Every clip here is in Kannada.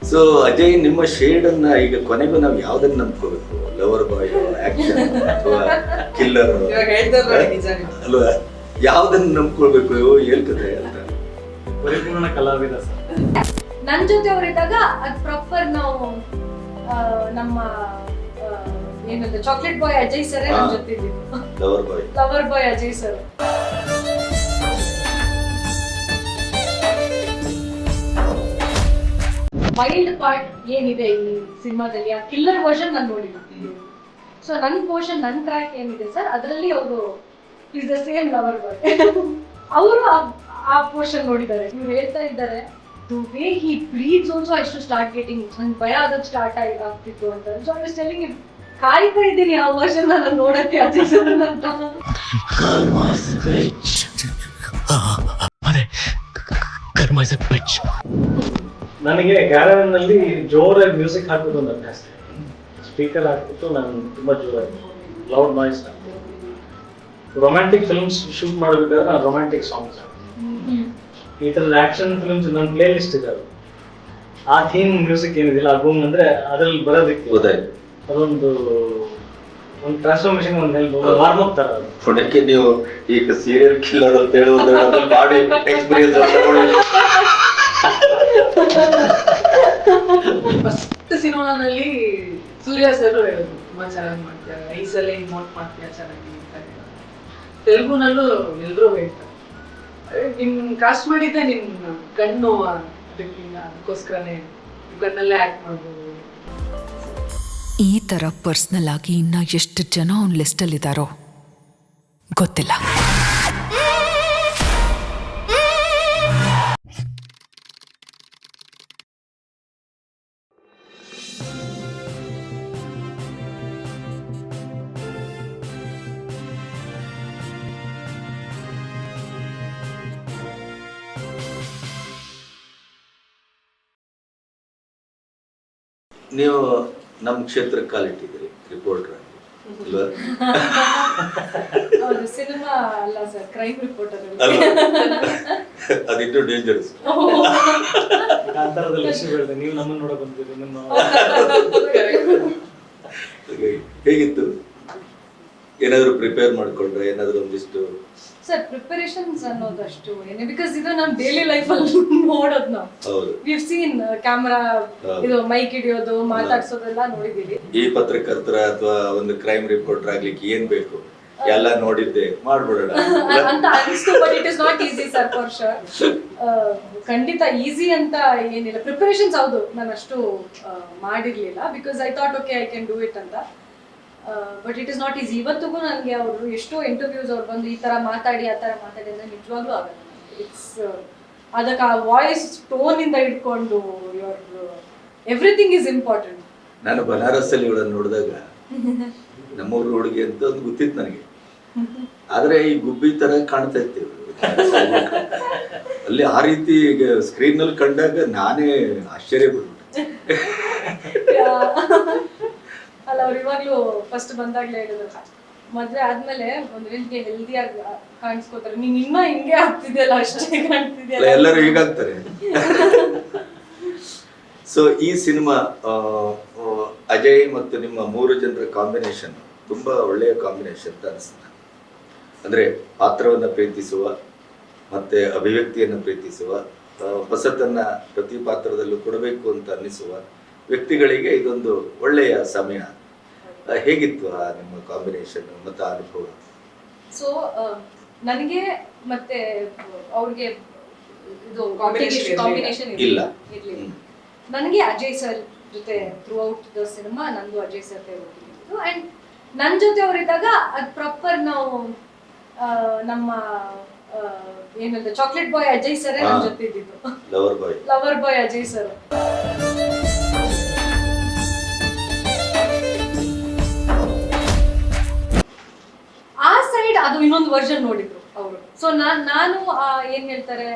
ಸೊ ಅಜಯ್, ನಿಮ್ಮ ಶೇಡ್ ಅನ್ನ ಈಗ ಕೊನೆಗೂ ನಾವು ಯಾವ್ದನ್ನ ನಂಬ್ಕೋಬೇಕು? ಲವರ್ ಬಾಯ್, ಆಕ್ಷನ್ ಅಥವಾ ಕಿಲ್ಲರ್ ಅಲ್ವಾ? ಯಾವ್ದನ್ನ ನಂಬ್ಕೊಳ್ಬೇಕು? ಹೇಳ್ತದೆ ಅಂತ ಪರಿಪೂರ್ಣ ಕಲಾವಿದ ಸರ್. ನನ್ ಜೊತೆ ಅವರಿದ್ದಾಗ ಅದ್ ಪ್ರಾಪರ್ ನಾವು ನಮ್ಮ ಏನಂತ ಚಾಕ್ಲೇಟ್ ಬಾಯ್ ಅಜಯ್ ಸರ್ ನನ್ ಜೊತೆ ಇದ್ದಿದ್ದು. Lover boy Ajay sir. Wild part ಏನಿದೆ ಈ ಸಿನಿಮಾದಲ್ಲಿ, ಆ ಕಿಲ್ಲರ್ ವರ್ಷನ್ ನಾನು ನೋಡಿಲ್ಲ. ಸೊ ನನ್ ಪೋರ್ಷನ್, ನನ್ ಟ್ರ್ಯಾಕ್ ಏನಿದೆ ಸರ್, ಅದರಲ್ಲಿ ಅವರು is the same lover boy. ಅವರು ಆ ಪೋರ್ಷನ್ ನೋಡಿದ್ದಾರೆ. ಇವ್ರು ಹೇಳ್ತಾ ಇದ್ದಾರೆ the way he breathes also I should start getting ಭಯ ಆದದ್ದು ಸ್ಟಾರ್ಟ್ ಆಗ್ತಿತ್ತು ಅಂತ. So I was telling him, ಕಾಯ್ತಾ ಇದ್ದೀನಿ ಆ ವರ್ಷನ್ ನಾನು ನೋಡಕ್ಕೆ ಅಜಯ್ ಸರ್ ಅಂತ. ನನಗೆ ಕ್ಯಾರವನ್ ನಲ್ಲಿ ಜೋರಾಗಿ ಮ್ಯೂಸಿಕ್ ಹಾಕ್ಬೇಕು ಅಂತ ಅಭ್ಯಾಸ. ಸ್ಪೀಕರ್ ಹಾಕ್ಬಿಟ್ಟು ನಾನು ತುಂಬಾ ಜೋರಾಗಿ ಲೌಡ್ ನಾಯ್ಸ್ ಹಾಕ್ತೀನಿ. ರೊಮ್ಯಾಂಟಿಕ್ ಫಿಲ್ಮ್ಸ್ ಶೂಟ್ ಮಾಡಬೇಕಾದ್ರೆ ನಾನು ರೊಮ್ಯಾಂಟಿಕ್ ಸಾಂಗ್ಸ್ ಈ ಥರದ ಆಕ್ಷನ್ ಫಿಲ್ಮ್ಸ್ ನನ್ನ ಪ್ಲೇ ಲಿಸ್ಟ್ ಇದೆ. ಆ ಥೀಮ್ ಮ್ಯೂಸಿಕ್ ಏನಿದಿಲ್ಲ, ಆ ಬೂಮ್ ಅಂದ್ರೆ ಅದ್ರಲ್ಲಿ ಬರೋದಕ್ಕೆ ಅದೊಂದು ಟ್ರಾನ್ಸ್ಫಾರ್ಮೇಶನ್, ಒಂದು ವಾರ್ಮ್ ಅಪ್ ತರ. ಕೊನೆಗೆ ನೀವು ಈಗ ಸೀರಿಯಲ್ ಕಿಲ್ಲರ್ ಅಂತ ಹೇಳೋದು ಮಾಡಿ ಎಕ್ಸ್ಪೀರಿಯನ್ಸ್ ಫಸ್ಟ್ ಸಿನಿಮಾನಲ್ಲಿ ಸೂರ್ಯ ಸರ್ ಹೇಳೋದು ತುಂಬಾ ಚೆನ್ನಾಗಿ ಮಾಡ್ತಾರೆ, ಈ ಸಲ ಇಮೋಟ್ ಮಾಡ್ತೀಯ ಚೆನ್ನಾಗಿ ಅಂತ. ತೆಲುಗುನಲ್ಲೂ ಎಲ್ರೂ ಹೇಳ್ತಾರೆ ನಿಮ್ ಕಾಸ್ಟ್ ಮಾಡಿದ್ದೆ ನಿಮ್ ಕಣ್ಣು ಅದಕ್ಕೋಸ್ಕರನೇ ಕಣ್ಣಲ್ಲೇ ಆಕ್ಟ್ ಮಾಡ್ಬೋದು. ಈ ಥರ ಪರ್ಸ್ನಲ್ ಆಗಿ ಇನ್ನ ಎಷ್ಟು ಜನ ಅವ್ನ ಲಿಸ್ಟಲ್ಲಿದ್ದಾರೋ ಗೊತ್ತಿಲ್ಲ. ನೀವು ನಮ್ಮ ಕ್ಷೇತ್ರಕ್ಕೆ ಕಾಲಿಟ್ಟಿದ್ದೀರಿ ರಿಪೋರ್ಟರ್ ಆಗಿ ಅಲ್ವಾ? ಸಿನಿಮಾ ಅಲ್ಲ ಸರ್, ಕ್ರೈಮ್ ರಿಪೋರ್ಟರ್. ಅದಿಟ್ಟು ಡೇಂಜರಸ್. ನೀವು ನಮ್ಮನ್ನು ನೋಡಕ್ ಬಂದಿದ್ದೀರಿ. ಹೇಗಿತ್ತು? ಏನಾದ್ರು ಪ್ರಿಪೇರ್ ಮಾಡ್ಕೊಂಡ್ರೆ? ಏನಾದ್ರು ಒಂದಿಷ್ಟು ಸರ್ ಪ್ರಿಪರೇಷನ್ಸ್ ಅನ್ನೋದಷ್ಟು ಏನೇ, ಬಿಕಾಸ್ ಇದು ನಾನು ಡೈಲಿ ಲೈಫ್ ಅಲ್ಲಿ ನೋಡೋದು. ನಾವು ವಿವ್ ಸೀನ್ ಕ್ಯಾಮ್ರಾ, ಇದು ಮೈಕ್ ಹಿಡಿಯೋದು, ಮಾತಾಡ್ಸೋದೆಲ್ಲ ನೋಡಿದೀವಿ. ಈ ಪತ್ರಕರ್ತರ ಅಥವಾ ಒಂದು ಕ್ರೈಮ್ ರಿಪೋರ್ಟರ್ ಆಗ್ಲಿಕ್ಕೆ ಏನ್ ಬೇಕು ಎಲ್ಲ ನೋಡಿದ್ದೆ, ಮಾಡ್ಬಿಡೋಣ ಅಂತ ಅನಿಸ್ತು. But it is not easy sir, for sure. ಖಂಡಿತ ಈಸಿ ಅಂತ ಏನಿಲ್ಲ. ಪ್ರಿಪರೇಷನ್ಸ್ ಹೌದು ನಾನು ಅಷ್ಟು ಮಾಡಿರ್ಲಿಲ್ಲ, because I thought okay I can do it ಅಂತ. But it is not easy. ಇವತ್ತಿಗೂ ನನಗೆ ಅವರು ಎಷ್ಟೋ ಇಂಟರ್ವ್ಯೂಸ್ ಅವ್ರು ಬಂದು ಈ ತರ ಮಾತಾಡಿ ಆ ತರ ಮಾತಾಡಿ ಅಂದ್ರೆ ನಿಜವಾಗ್ಲೂ ಆಗಲ್ಲ. ಇಟ್ಸ್ ಅದಕ್ಕೆ ಆ ವಾಯ್ಸ್ ಟೋನ್ ಇಂದ ಹಿಡ್ಕೊಂಡು ಯುವರ್ ಎವ್ರಿಥಿಂಗ್ ಇಸ್ ಇಂಪಾರ್ಟೆಂಟ್. ನಾನು ಬನಾರಸ್ ಅಲ್ಲಿ ಇವಳನ್ನು ನೋಡಿದಾಗ ನಮ್ಮೂರು ಹುಡುಗಿ ಅಂತ ಒಂದು ಗೊತ್ತಿತ್ತು ನನಗೆ, ಆದ್ರೆ ಈ ಗುಬ್ಬಿ ತರ ಕಾಣ್ತಾ ಇತ್ತು ಅಲ್ಲಿ. ಆ ರೀತಿ ಸ್ಕ್ರೀನ್ ನಲ್ಲಿ ಕಂಡಾಗ ನಾನೇ ಆಶ್ಚರ್ಯ ಪಡ್ಬಿಟ್ಟೆ. ಅಲ್ಲ, ಅವ್ರು ಇವಾಗ್ಲೂ ಫಸ್ಟ್ ಬಂದಾಗ್ಲೇ ಹೇಳಿದ್ರು, ಮದ್ವೆ ಆದ್ಮೇಲೆ ಒಂದ್ ರೀತಿಗೆ ಹೆಲ್ದಿಯಾಗಿ ಕಾಣಿಸ್ಕೋತಾರೆ, ನೀನ್ ಇನ್ನ ಹಿಂಗೆ ಆಗ್ತಿದ್ಯಲ್ಲ, ಅಷ್ಟೇ ಕಾಣ್ತಿದ್ಯಲ್ಲ. ಎಲ್ಲರೂ ಹೀಗಾಗ್ತಾರೆ. ಸೊ ಈ ಸಿನಿಮಾ ಅಜಯ್ ಮತ್ತು ನಿಮ್ಮ 3 ಜನರ ಕಾಂಬಿನೇಷನ್ ತುಂಬಾ ಒಳ್ಳೆಯ ಕಾಂಬಿನೇಷನ್ ಅಂತ ಅನಿಸ್ತದೆ. ಅಂದ್ರೆ ಪಾತ್ರವನ್ನ ಪ್ರೀತಿಸುವ ಮತ್ತೆ ಅಭಿವ್ಯಕ್ತಿಯನ್ನು ಪ್ರೀತಿಸುವ, ಹೊಸತನ್ನ ಪ್ರತಿ ಪಾತ್ರದಲ್ಲೂ ಕೊಡಬೇಕು ಅಂತ ಅನ್ನಿಸುವ ವ್ಯಕ್ತಿಗಳಿಗೆ ಇದೊಂದು ಒಳ್ಳೆಯ ಸಮಯ. ಹೇಗಿತ್ತು ಆ ನಿಮ್ಮ ಕಾಂಬಿನೇಷನ್ ಮತ್ತು ಅನುಭವ? ಸೊ ನನಗೆ ಮತ್ತೆ ಅವ್ರಿಗೆ ಇದು ಕಾಂಬಿನೇಷನ್ ಇಲ್ಲ. ನನಗೆ ಅಜಯ್ ಸರ್ ಜೊತೆ ಥ್ರೂ ಔಟ್ ದ ಸಿನಿಮಾ ನಂದು ಅಜಯ್ ಸರ್ ಹೋಗಿದ್ದು. ಅಂಡ್ ನನ್ನ ಜೊತೆ ಅವರಿದ್ದಾಗ ಅದು ಪ್ರಾಪರ್ ನಾವು ನಮ್ಮ ಏನಂತ ಚಾಕ್ಲೇಟ್ ಬಾಯ್ ಅಜಯ್ ಸರ್ ನನ್ನ ಜೊತೆ ಇದ್ದಿದ್ದು. Lover boy Ajay sir. ಆ ಸೈಡ್ ಅದು ಇನ್ನೊಂದು ವರ್ಷನ್ ನೋಡಿದ್ರು ಅವರು. ಸೊ ನಾನು ಏನ್ ಹೇಳ್ತಾರೆ,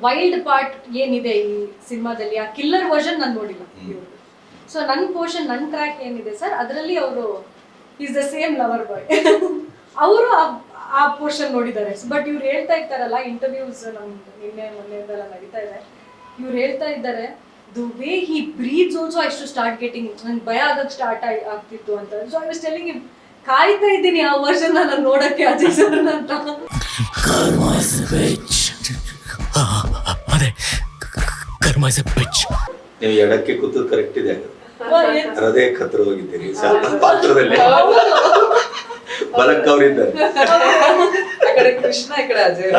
ವೈಲ್ಡ್ ಪಾರ್ಟ್ ಏನಿದೆ ಈ ಸಿನಿಮಾದಲ್ಲಿ, ಆ ಕಿಲ್ಲರ್ ವರ್ಷನ್ ನಾನು ನೋಡಿಲ್ಲ ಇವರು. ಸೊ ನನ್ನ ಪೋರ್ಷನ್, ನನ್ನ ಟ್ರ್ಯಾಕ್ ಏನಿದೆ ಸರ್, ಅದರಲ್ಲಿ ಅವರು is the same lover boy. ಅವರು ಆ ಪೋರ್ಷನ್ ನೋಡಿದ್ದಾರೆ. ಬಟ್ ಇವ್ರು ಹೇಳ್ತಾ ಇರ್ತಾರಲ್ಲ, ಇಂಟರ್ವ್ಯೂಸ್ ನಮ್ದು ನಿನ್ನೆ ಮೊನ್ನೆದೆಲ್ಲ ನಡೀತಾ ಇದೆ, ಇವ್ರು ಹೇಳ್ತಾ ಇದ್ದಾರೆ the way he breathes also I to start getting ನಂಗೆ ಭಯ ಆಗಕ್ಕೆ ಸ್ಟಾರ್ಟ್ ಆಗ್ತಿತ್ತು ಅಂತ. So I was telling him, ಕಾಯ್ತಾ ಇದ್ದೀನಿ ಆ ವರ್ಷನ್ ನಾನು ನೋಡಕ್ಕೆ ಅಜಯ್ ಸರ್ ಅಂತ. ಅದೇ ಕರ್ಮ ಇಸ್ ಎ ಬಿಚ್. ನೀವು ಎಡಕ್ಕೆ ಕೂತು ಕರೆಕ್ಟ್ ಇದೆ ಹೃದಯ ಕತ್ತರು ಹೋಗಿದ್ದೀರಿ ಪಾತ್ರದಲ್ಲಿ. ಬಲಕ್ಕೆ ಅವರಿದ್ದಾರೆ. ಆ ಕಡೆ ಕೃಷ್ಣ, ಈ ಕಡೆ ಅಜಯ್.